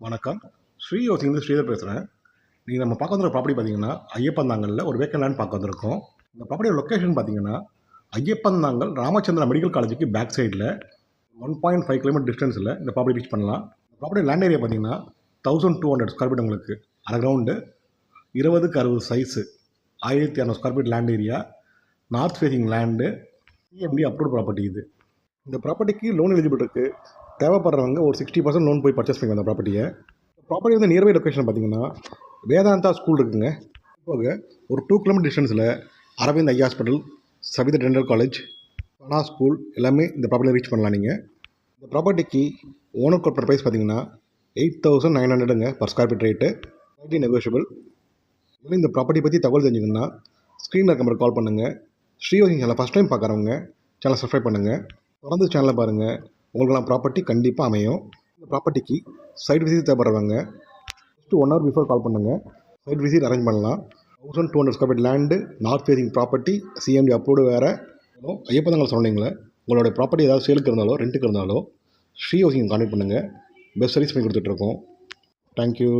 வணக்கம். ஸ்ரீ ஹவுசிங்லேருந்து ஸ்ரீதர் பேசுகிறேன். நீங்கள் நம்ம பார்க்க வந்துருக்க ப்ராப்பர்ட்டி பார்த்தீங்கன்னா, ஐயப்பந்தாங்கல்ல ஒரு வேக்கன் லேண்ட் பார்க்க வந்திருக்கோம். இந்த ப்ராப்பர்ட்டியோட லொக்கேஷன் பார்த்தீங்கன்னா, ஐயப்பந்தாங்கல் ராமச்சந்திரா மெடிக்கல் காலேஜுக்கு பேக் சைடில் 1.5 கிலோமீட்டர் டிஸ்டன்ஸில் இந்த ப்ராப்பர்ட்டி ரீச் பண்ணலாம். இந்த ப்ராப்பர்ட்டி லேண்ட் ஏரியா பார்த்தீங்கன்னா 1200 ஸ்கொயர் ஃபீட் உங்களுக்கு. அரை கிரவுண்டு 20க்கு 60 size 1600 square feet land area, north facing land, CMD approved property இது. இந்த ப்ராப்பர்ட்டிக்கு லோன் எலிஜிபிள் இருக்குது. தேவைப்படுறவங்க ஒரு 60% லோன் போய் பர்ச்சேஸ் பண்ணிக்கலாம். அந்த ப்ராப்பர்ட்டி வந்து நியர்பை லொக்கேஷன் பார்த்தீங்கன்னா வேதாந்தா ஸ்கூல் இருக்குங்க. போக ஒரு 2 கிலோமீட்டர் டிஸ்டன்ஸில் Aravind eye hospital, Sabitha dental college, Sana school எல்லாமே இந்த ப்ராப்பர்ட்டியில் ரீச் பண்ணலாம். நீங்கள் இந்த ப்ராப்பர்ட்டிக்கு ஓனர் கோட் ப்ரைஸ் பார்த்தீங்கன்னா 8,900ங்க per square feet rate, slightly negotiable. இதில் இந்த ப்ராப்பர்ட்டி பற்றி தகவல் தெரிஞ்சுக்கணுன்னா ஸ்க்ரீனில் இருக்க நம்பருக்கு கால் பண்ணுங்கள். ஸ்ரீ ஹவுசிங் சேனலை ஃபஸ்ட் டைம் பார்க்குறவங்க சேனலை சப்ஸ்கிரைப் பண்ணுங்கள். தொடர்ந்து சேனலை பாருங்கள். உங்களுக்கெல்லாம் ப்ராப்பர்ட்டி கண்டிப்பாக அமையும். இந்த ப்ராப்பர்ட்டிக்கு சைட் விசிட் தேவைப்படுறவங்க ஜஸ்ட் 1 hour பிஃபோர் கால் பண்ணுங்கள். சைட் விசிட் அரேஞ்ச் பண்ணலாம். 1200 square feet land, north facing property, CMDA approved வேறு. ஐயப்பந்தாங்கல் சரௌண்டிங்கில் உங்களோட ப்ராப்பர்ட்டி ஏதாவது சேலுக்கு இருந்தாலோ ரெண்ட்டுக்கு இருந்தாலோ ஸ்ரீ ஹவுசிங் கான்டெக்ட் பண்ணுங்கள். பெஸ்ட் சர்வீஸ் பண்ணி கொடுத்துட்ருக்கோம். தேங்க்யூ.